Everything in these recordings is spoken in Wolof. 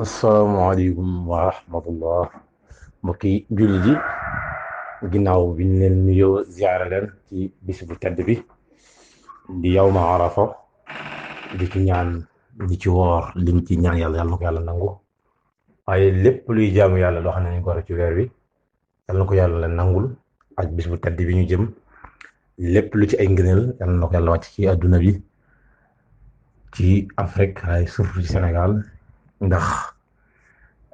asalaamaaleykum wa rahmatullah mbokki jullit yi ginnaaw bi ñu leen nuyoo ziyaara leen ci bis bu tedd bi di yawma arafa di ci ñaan ñi ci woor liñ ci ñaan yàlla yàlla na ko yàlla nangu waaye lépp luy jaamu yàlla loo xam ne nañ ko war ci weer wi yàlla na ko yàlla nangul ak bis bu tedd bi ñu jëm lépp lu ci ay ngëneel yàlla na ko yàlla wàcc ci adduna bi ci Afrique waaye surtout ci Sénégal ndax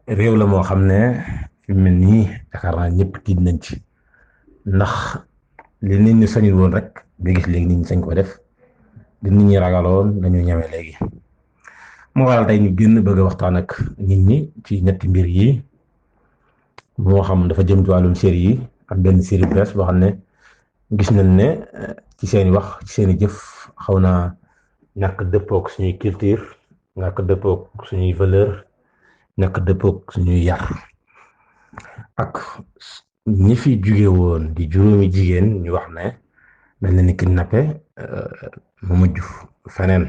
réew la moo xam ne fi mu mel nii yaakaar naa ñëpp tiit nañ ci ndax li nit ñi sañul woon rek nga gis léegi nit ñi sañ ko def li nit ñi ragaloon dañu ñeme léegi moo waral tey ñu génn bëgg a waxtaan ak nit ñi ci ñetti mbir yi moo xam dafa jëm ci wàllum série yi ak benn série bees boo xam ne gis nañ ne ci seeni wax ci seeni jëf xaw naa ñàkk dëppook suñuy culture ñàkk dëppook suñuy valeur ñàkk dëppook suñuy yar ak ñi fi jóge woon di juróomi jigéen ñu wax ne dañ leen di kidnappé mu mujj feneen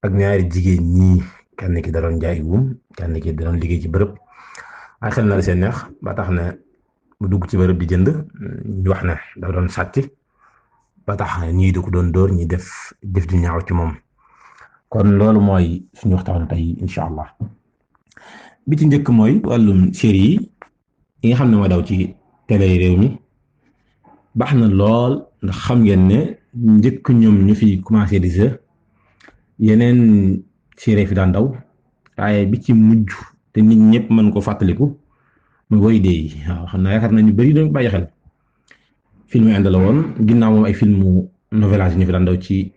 ak ñaari jigéen ñii kenn ki da doon jaay wum kenn ki da doon liggéey ci bërëb ay xel na la seen neex ba tax ne mu dugg ci bërëb di jënd ñu wax ne da doon sàcc ba tax ñii di ko doon dóor ñi def di ñaaw ci moom kon loolu mooy suñu waxtaan tey incha allah bi ci njëkk mooy wàllum série yi nga xam ne moo daw ci télé réew mi baax na lool ndax xam ngeen ne njëkk ñoom ñu fi commencé di se yeneen série fi daan daw waaye bi ci mujj te nit ñëpp mën ko fàttaliku muy woy dee yi waaw xam naa yaakaar naa ñu bari dañ ko bàyyi xel film yi ànd la woon ginnaaw moom ay filmu novellage ñu fi daan daw ci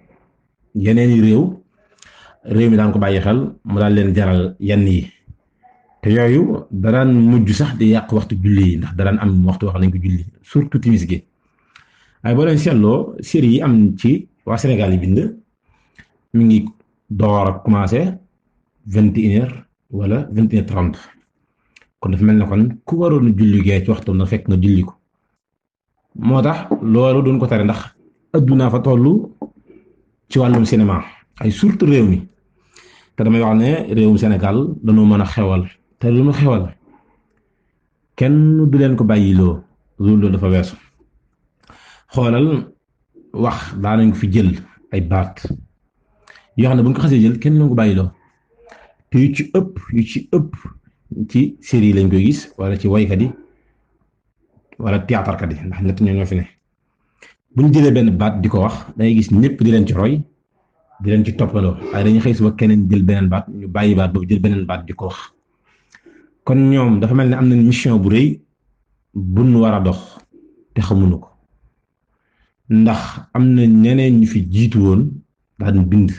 yeneeni réew mi daan ko bàyyi xel mu daan leen jaral yenn yi te yooyu daraan mujj sax di yàq waxtu julli yi ndax daraan am waxtu wax nañ ko julli surtout timis gi waaye boo leen seetloo série yi am ci waa Sénégal yi bind mi ngi door a commencé 21h wala 21h30 kon dafa mel ne kon ku waroon julli gee ci waxtu na fekk nga julli ko moo tax loolu duñ ko tere ndax adduna fa tollu ci wàllum cinéma ay surtout réew mi te damay wax ne réewum Sénégal dañoo mën a xewal te lu mu xewal kenn du leen ko bàyyiloo loolu dafa weesu xoolal wax daanañ ko fi jël ay baat yoo xam ne bu ñu ko xasee jël kenn du ko bàyyiloo te yu ci ëpp ci série lañ koy gis wala ci waykat yi wala théâtre kat yi ndax ñett ñoo fi ne bu ñu jëlee benn baat di ko wax dangay gis ñëpp di leen ci roy di leen ci toppaloo waaye dañuy xëy suba keneen jël beneen baat ñu bàyyi baat boobu jël beneen baat di ko wax kon ñoom dafa mel ne am nañ mission bu rëy buñ war a dox te xamuñu ko ndax am na ñeneen ñu fi jiitu woon daan bind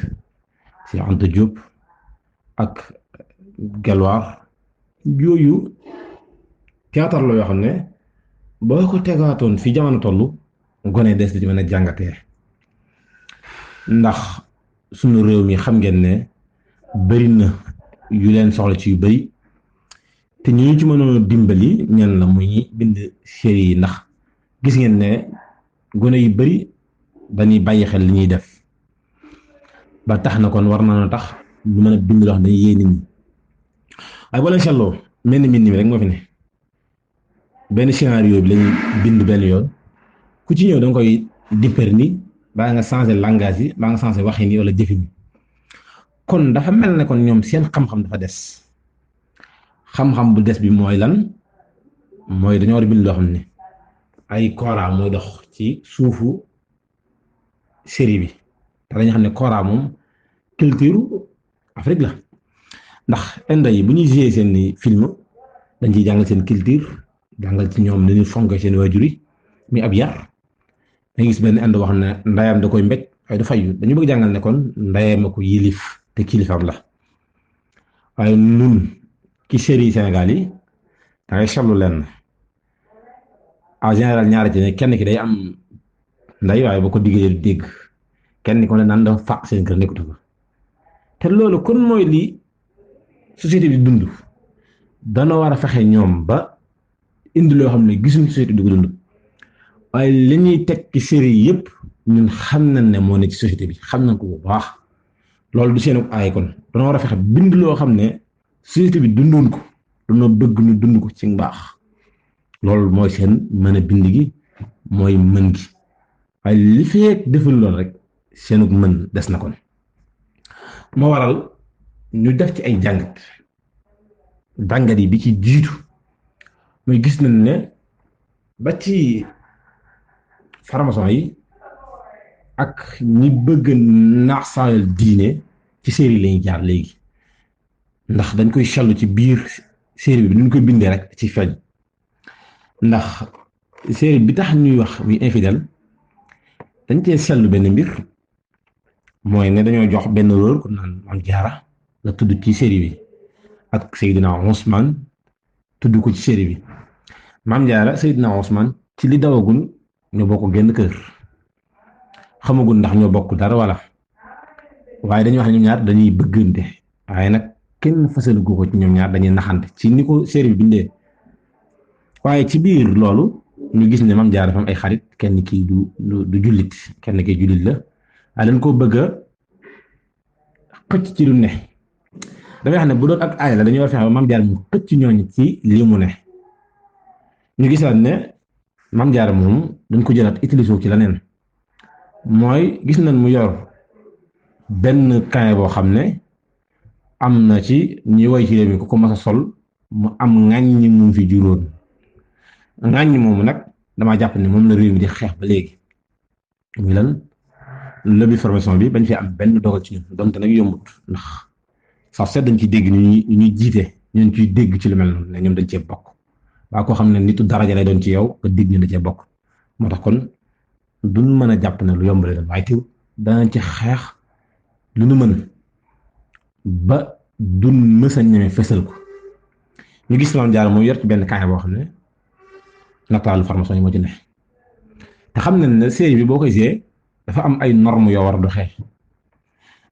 ci Anta Diop ak Gelwaar yooyu théâtre la yoo xam ne boo ko tegaatoon fi jamono toll gone des di mën a jàngatee ndax sunu réew mi xam ngeen ne bari na yu leen soxla ci yu bari te ñu ci mënoon dimbali ñan la muy bind série yi ndax gis ngeen ne gone yu bari dañuy bàyyi xel li ñuy def ba tax na kon war na tax ñu mën a bind loo xam dañuy yee nit ñi waaye boo leen seetloo mel ni mbind mi rek moo fi ne benn scénario bi lañuy bind benn yoon ku ci ñëw danga koy dipper ni baa nga changé langage yi baa nga changé waxin yi wala jëfin yi kon dafa mel ne kon ñoom seen xam-xam dafa des xam-xam bu des bi mooy lan mooy dañoo war a bind loo xam ne ay kora mooy dox ci suufu série bi te dañu xam ne kora moom culture Afrique la ndax Inde yi bu ñuy jouer seen film dañ ciy jàngal seen culture jàngal ci ñoom dañuy fonk seen waajur yi muy ab yar da gis benn Inde wax ne ndayam da koy mbéj waaye du fayu dañu bëgg jàngal ne kon ndayam a ko yilif te kilifaam la waaye nun ci série Sénégal yi da ngay seetlu leen en général ñaari ci ne kenn ki day am nday waaye boo ko diggee du dégg kenn ko ne naan dafa fàq seen kër nekkatu fa te loolu kon mooy li société bi dund dana war a fexe ñoom ba indi loo xam ne gisuñu société di ko dund waaye li ñuy teg ci série yëpp ñun xam nañ ne moo ne ci société bi xam nañ ko bu baax loolu du seenu aay kon dana war a fexe bind loo xam ne société bi dundoon ko dañoo bëgg ñu dund ko ci mbaax loolu mooy seen mën a bind gi mooy mën gi waaye li feek deful loolu rek seenug mën des na kon moo waral ñu def ci ay jàngat yi bi ci jiitu mooy gis nañ ne ba ci farmason yi ak ñi bëgg naax saayal diine ci série lañuy jaar léegi ndax dañ koy sellu ci biir série bi ñu koy bindee rek ci feeñ ndax série bi tax ñuy wax muy infidèle dañ cee sellu benn mbir mooy ne dañoo jox benn rôle ku naan Mame Diarra la tudd ci série bi ak Seydina Ousmane tudd ko ci série bi Mame Diarra Seydina Ousmane ci li dawagul ñoo bokk genn kër xamagul ndax ñoo bokk dara wala waaye dañuy wax ne ñoom ñaar dañuy bëggante waaye nag kenn fasalu ko ci ñoom ñaar dañuy naxante ci ni ko série bi bindee waaye ci biir loolu ñu gis ne Mame Diarra dafa am ay xarit kenn kii du jullit kenn kii jullit la waaye dañ ko bëgg a xëcc ci lu ne dafay xam ne bu doon ak aay la dañuy war a fexe ba Mame Diarra mu xëcc ñooñu ci lii mu ne ñu gisaat ne Mame Diarra moom dañ ko jëlaat utilisé ci leneen mooy gis nañ mu yor benn kaye boo xam ne am na ci ñi woy ci réew mi ku ko mas a sol mu am ŋàññi mu fi juróon ŋàññi moomu nag damaa jàpp ne moom la réew mi di xeex ba léegi muy lan lobby formation bi bañ fi am benn dogal ci ñun donte nag yombut ndax sax seet dañ ciy dégg ñu ñuy jiite ñun ciy dégg ci lu mel noonu ne ñoom dañ cee bokk waa koo xam ne nitu daraja lay doon ci yow nga dégg ñu da cee bokk moo tax kon duñ mën a jàpp ne lu yomb la doon waaye teew danañ ci xeex lu nu mën ba duñ mës a ñeme fësal ko ñu gis Mame Diarra mooy yor ci benn kaay boo xam ne nataalu formation yi moo ci ne te xam nañ ne série bi boo koy gisee dafa am ay normes yoo war a doxee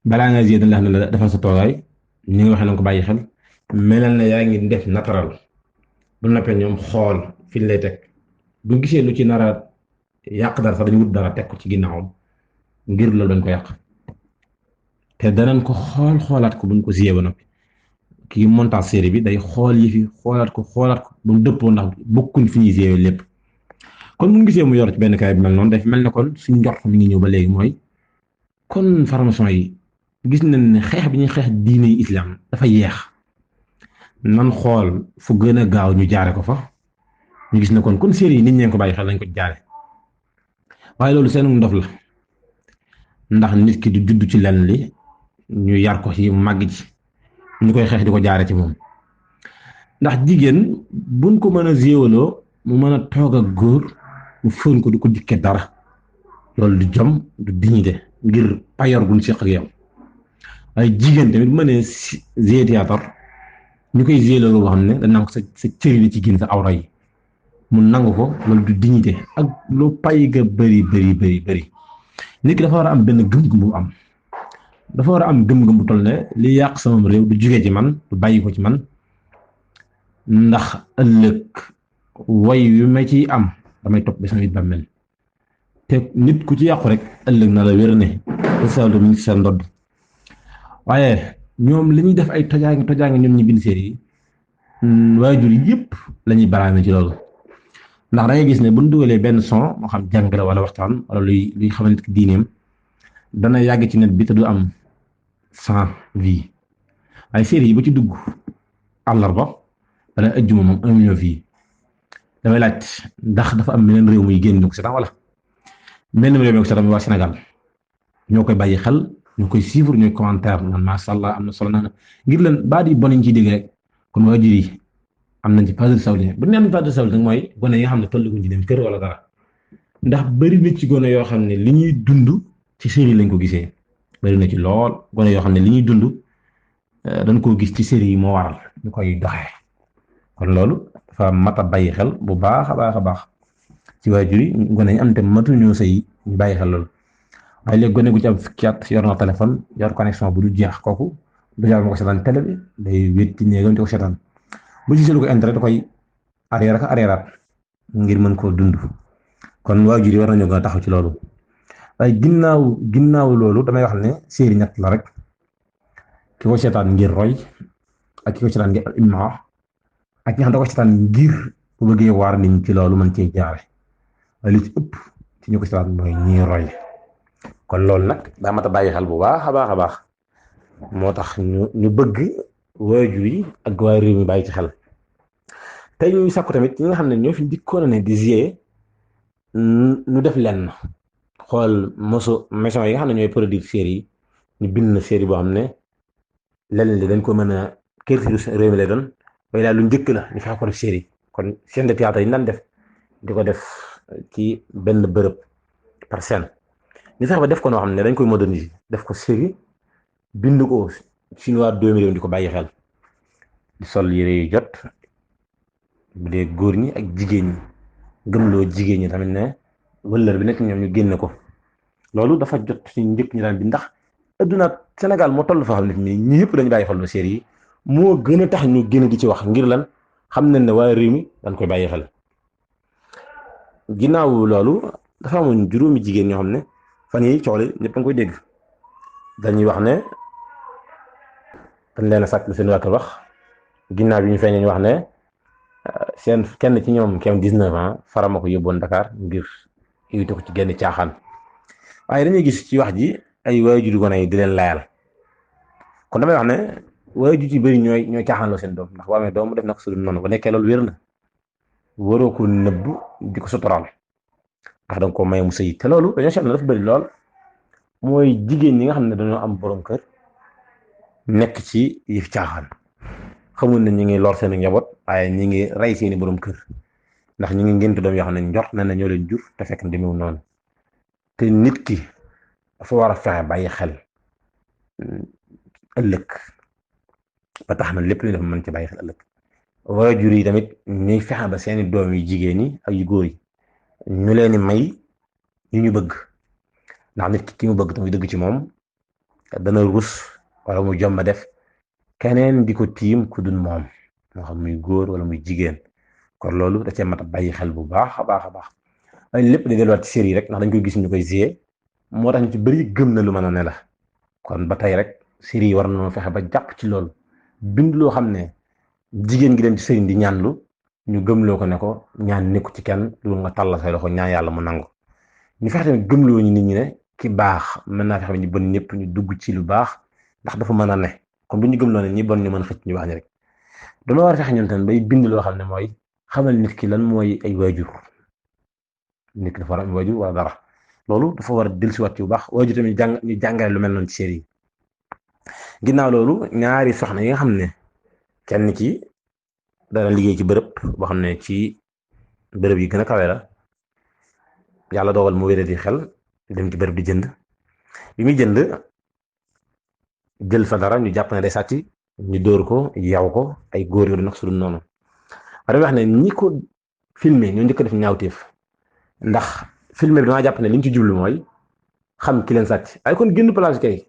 balaa nga gisee dañ la xam ne la defal sa toogaay ni nga waxee na ko bàyyi xel melal na yaa ngi def naturel bu noppee ñoom xool fi lay teg bu gisee lu ci nar a yàq dara sax dañu wut dara teg ko ci ginnaawam ngir loolu dañ ko yàq te danañ ko xoolaat ko buñ ko gisee ba noppi kii montage série bi day xool yi fi xoolaat ko ba mu dëppoo ndax bokkuñ fi ñuy gisee lépp kon bu ñu gisee mu yor ci benn kaay bi mel noonu daf mel ne kon suñ njort mi ngi ñëw ba léegi mooy kon formation yi gis nañ ne xeex bi ñuy xeex diine yi islam dafa yeex nan xool fu gën a gaaw ñu jaare ko fa ñu gis ne kon série yi nit ñeen ko bàyyi xel lañ ko jaare waaye loolu seen ndof la ndax nit ki du judd ci lenn li ñu yar ko ci màgg ci ñu koy xeex di ko jaare ci moom ndax jigéen buñ ko mën a géewaloo mu mën a toog ak góor mu fën ko du ko dikke dara loolu du jom du dignité ngir payor guñ seq ak yow waaye jigéen tamit bu mënee gérer théâtre ñu koy gérer loolu boo xam ne dañ naan ko sa cëri li ci génn sa awra yi mu nangu ko loolu du dignité ak lu pay ga bëri nit ki dafa war a am benn gëm-gëm bu am dafa war a am gëm-gëm bu toll ne li yàq sama réew du jugee ci man du bàyyi ko ci man ndax ëllëg way wi ma ciy am damay topp ba sama it ba mel te nit ku ci yàqu rek ëllëg na la wér ne resaldé mi ngi seen ndodd waaye ñoom li ñuy def ay tojaange ñoom ñi bind série yi waajur yëpp la ñuy baraame ci loolu ndax da ngay gis ne bu ñu dugalee benn son moo xam jàng la wala waxtaan wala luy xamal nit ki diineem dana yàgg ci net bi te du am sans vie waaye série yi ba ci dugg àllarba wala ajjuma moom 1 million vie damay laaj ndax dafa am beneen réew muy génn ñu ko seetaan wala benn réew mi ko seetaan waa Sénégal ñoo koy bàyyi xel ñoo koy suivre ñooy commentaire naan macha allah am na solo naan ngir leen baat yi bon yi ñu ciy dégg rek kon waajur yi am nañ ci pas de saoudien bu ñu am pas de saoudien mooy gone yi nga xam ne tolluguñ ci dem kër wala dara ndax bëri na ci gone yoo xam ne li ñuy dund ci série lañ ko gisee bëri na ci lool gone yoo xam ne li ñuy dund dañ koo gis ci série yi moo waral ñu koy doxee kon loolu dafa mat a bàyyi xel bu baax a baax ci waajur yi gone yi am te matuñoo sëy ñu bàyyi xel loolu waaye léegi gone gu ci am fukki at yor na téléphone yor connexion bu du jeex kooku du jar ma ko seetaan télé bi day wétti néegam di ko seetaan bu gisee lu ko intérêt da koy arrière ngir mën koo dund kon waajur yi war nañoo gën a taxaw ci loolu waaye ginnaaw loolu damay wax ne série ñett la rek ki ko seetaan ngir roy ak ki ko seetaan ngir al imma ak ñi nga xam da ko seetaan ngir bu bëggee waar nit ñi ci loolu mën cee jaare waaye li ci ëpp ci ñu ko seetaan mooy ñii roy kon loolu nag daa mat a bàyyi xel bu baax a baax a baax moo tax ñu bëgg waajur yi ak waa réew mi bàyyi ci xel tey ñuy sàkku tamit ñi nga xam ne ñoo fi njëkkoon a ne di GIE ñu def lenn xool maison yi nga xam ne ñooy produire série yi ñu bind na série boo xam ne lenn li dañ ko mën a culture réew mi lay doon waaye daal lu njëkk la ñu fexe ko def série kon scène de théâtre yi ñu daan def di ko def ci benn bërëb par scène ñu fexe ba def ko noo xam ne dañ koy moderniser def ko série bind ko chinois 2000 di ko bàyyi xel di sol yére yu jot bu dee góor ñi ak jigéen ñi gëmloo jigéen ñi tamit ne wëllër bi nekk ñoom ñu génne ko loolu dafa jot ci njëkk ñu daan bi ndax adduna Sénégal moo toll fa xam ne nii ñi yëpp dañu bàyyi xel lu série yi moo gën a tax ñu génn di ci wax ngir lan xam nañ ne waa réew mi dañ koy bàyyi xel ginnaaw loolu dafa amoon juróomi jigéen ñoo xam ne fan yi coow li ñëpp a ngi koy dégg dañuy wax ne dañ leen a sàcc lu seen waa kër wax ginnaaw bi ñu feeñee ñu wax ne seen kenn ci ñoom ki am 19 ans farama ko yóbboon Dakar ngir invité ko ci genn caaxaan waaye dañuy gis ci wax ji ay waajur gone yi di leen layal kon damay wax ne waajur ci bëri ñooy caaxaanloo seen doom ndax boo amee doom mu def nag su dul noonu ba nekkee loolu wér na waroo ko nëbb di ko suturaal ndax danga ko may mu sëy te loolu dañoo seetlu dafa bëri lool mooy jigéen ñi nga xam ne dañoo am borom kër nekk ci yëf caaxaan xamul ne ñi ngi lor seen njaboot waaye ñi ngi rey seeni borom kër ndax ñi ngi ngénte doom yoo xam ne njort na ñoo leen jur te fekk demeewul noonu te nit ki dafa war a fexe bàyyi xel ëllëg ba tax na lépp lu dafa mën ci bàyyi xel ëllëg waajur yi tamit ñuy fexe ba seeni doom yu jigéen yi ak yu góor yi ñu leen di may yu ñu bëgg ndax nit ki mu bëgg te muy dëgg ci moom dana rus wala muy jomba def keneen di ko tiim ku dul moom moo xam muy góor wala muy jigéen kon loolu da cee mat a bàyyi xel bu baax a baax a baax waaye lépp di delluwaat ci série yi rek ndax dañ koy gis ñu koy GIE moo tax ñu ci bëri gëm na lu mën a ne la kon ba tey rek série yi war nañoo fexe ba jàpp ci loolu bind loo xam ne jigéen gi dem ci sëriñ di ñaanlu ñu gëmloo ko ne ko ñaan nekku ci kenn lu nga tàll say loxo ñaan yàlla mu nangu ñu fexe tamit gëmloo ñu nit ñi ne ki baax mën naa fexe ba ñu bon ñëpp ñu dugg ci lu baax ndax dafa mën a ne kon bu ñu gëmloo ne ñi bon ñu mën xëcc ñu baax ñi rek dama war a fexe ñun tamit bay bind loo xam ne mooy xamal nit ki lan mooy ay waajur nit ki dafa war a am waajur wala dara loolu dafa war a dellusiwaat ci bu baax waajur tamit ñu jàngale lu mel noonu ci série yi ginnaaw loolu ñaari soxna yi nga xam ne kenn ci dana liggéey ci bërëb boo xam ne ci bërëb yi gën a kawe la yàlla dogal mu wéré di xel dem ci bërëb di jënd bi muy jënd jël fa dara ñu jàpp ne day sàcc ñu dóor ko yaw ko ay góor yu nag su dul noonu waaye wax ne ñi ko filmé ñoo njëkk def ñaawteef ndax filmé bi damaa jàpp ne li ñu ci jublu mooy xam ki leen sàcc ay kon génn place kay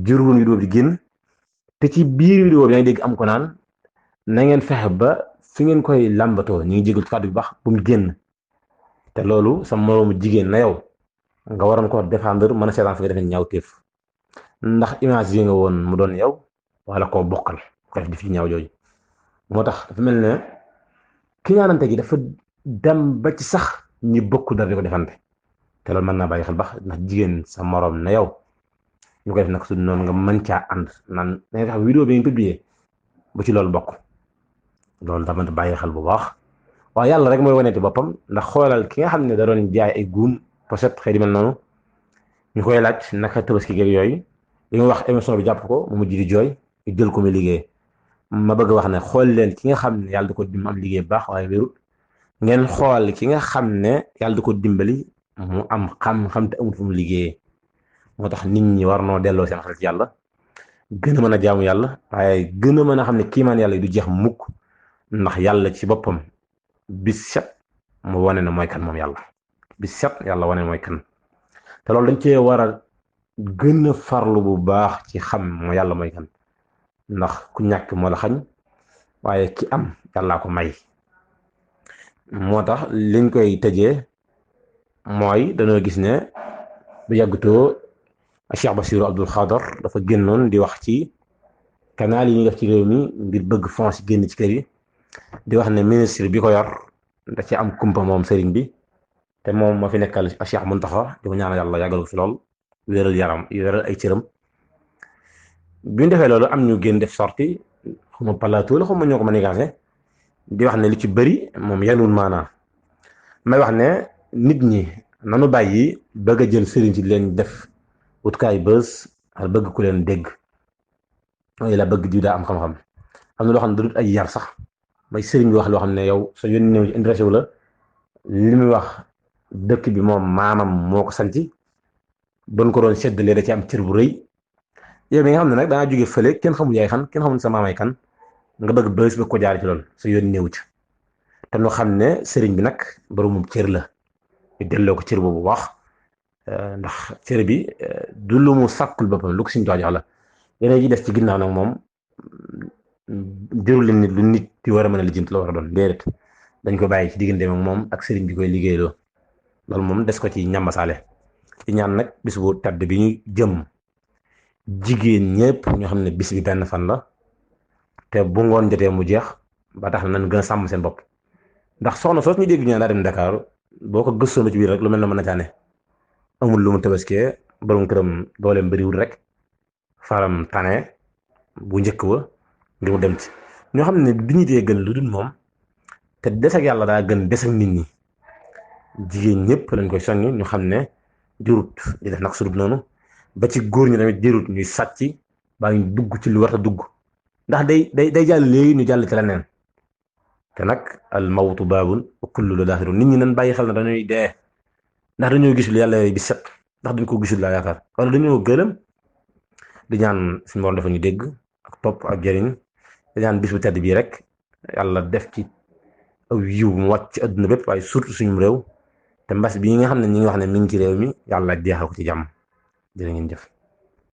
jur woon vidéo bi di génn te ci biir vidéo bi yaa ngi dégg am ko naan na ngeen fexe ba fi ngeen koy làmbatoo ñu ngi jégal ci kàddu bu baax bu mu génn te loolu sa moroomu jigéen na yow nga waroon ko défendre mën a seetaan fi nga defee ñaawteef ndax image yi nga woon mu doon yow wala koo bokkal ko def di fi ñaaw jooju moo tax dafa mel ne ki ñaanante gi dafa dem ba ci sax ñi bokk dara di ko defante te loolu mën naa bàyyi xel baax ndax jigéen sa moroom na yow ñu koy def nag su noonu nga mën caa ànd naan da ngay tax vidéo bi nga publié ba ci loolu bokk loolu tamit bàyyi xel bu baax waaye yàlla rek mooy waneeti boppam ndax xoolal ki nga xam ne da doon jaay ay guum pochette xëy di mel noonu ñu koy laaj naka tabaski geeg yooyu li nga wax émission bi jàpp ko mu mujj di jooy ñu jël ko muy liggéey ma bëgg wax ne xool leen ki nga xam ne yàlla da ko dim am liggéey bu baax waaye wérut ngeen xool ki nga xam ne yàlla da ko dimbali mu am xam-xam te amul fu mu liggéeyee moo tax nit ñi war noo delloo seen xel ci yàlla gën a mën a jaamu yàlla waaye gën a mën a xam ne kiimaan yàlla yi du jeex mukk ndax yàlla ci boppam bis set mu wane ne mooy kan moom yàlla bis set yàlla wane mooy kan te loolu dañ cee war a gën a farlu bu baax ci xam moo yàlla mooy kan ndax ku ñàkk moo la xañ waaye ki am yàllaa ko may moo tax liñ koy tëjee mooy dañoo gis ne bu yàggutoo Cheikh Bassirou Abdoul Khadr dafa génnoon di wax ci canal yi ñu def ci réew mi ngir bëgg fonds yi génn ci kër yi di wax ne ministre bi ko yor da ci am kumpa moom sëriñ bi te moom ma fi nekkal Cheikh Mountakha di ko ñaanal yàlla yàggal ko fi lool wéral yaram wéral ay cëram bi ñu defee loolu am ñu génn def sorti xuma plateau la xuma ñoo ko manigance di wax ne li ci bëri moom yanul maanaa may wax ne nit ñi nanu bàyyi bëgg a jël sëriñ ci leen def wutkaay bës ak bëgg ku leen dégg mooy la bëgg diw daa am xam-xam am na loo xam ne du ay yar sax may sëriñ bi wax loo xam ne yow sa yónni néew ci intéressé wu la li muy wax dëkk bi moom maamam moo ko sanci doon ko doon seddalee da ci am cër bu rëy yow mi nga xam ne nag dangaa jóge fële kenn xamul yaay kan kenn xamul sa maamay kan nga bëgg bës ba ko jaar ci loolu sa yónni néew ci te nu xam ne sëriñ bi nag boromum cër la ñu delloo ko cër boobu wax ndax cër bi du lu mu sàkkul boppam lu ko suñ jox la yeneen yi des ci ginnaaw nag moom jërul leen nit lu nit di war a mën a lijjanti la war a doon déedéet dañ ko bàyyi ci diggante ak moom ak sëriñ bi koy liggéeyloo loolu moom des ko ci ñambasaale ci ñaan nag bis bu tedd bi ñu jëm jigéen ñëpp ñoo xam ne bis bi benn fan la te bu ngoon jotee mu jeex ba tax na nan gën a sàmm seen bopp ndax soxna soos ñu dégg ñu daa dem Dakar boo ko gëstoon ba ci biir rek lu mel ne mën na caane amul lu mu tabaskee borom këram dooleem bëriwul rek faram tane bu njëkk ba ngir mu dem ci ñoo xam ne bi ñu dee gën lu dul moom te des ak yàlla daa gën des ak nit ñi jigéen ñëpp lañ koy soññ ñu xam ne jurut di def nag su dul noonu ba ci góor ñi tamit jurut ñuy sàcc baa ñu dugg ci lu war a dugg ndax day jàll léegi ñu jàll ci leneen te nag al mawtu baabun wa kullu la daaxirun nit ñi nañ bàyyi xel na dañuy dee ndax dañoo gisul yàlla bi set ndax dañ ko gisul laa yaakaar wala dañoo gëlëm di ñaan suñu borom dafa ñu dégg ak topp ak jëriñ di ñaan bis bu tedd bii rek yàlla def ci aw yiw mu wàcc ci adduna bépp waaye surtout suñu réew te mbas bii nga xam ne ñi ngi wax ne mi ngi ci réew mi yàlla jeexal ko ci jàmm jërë ngeen jëf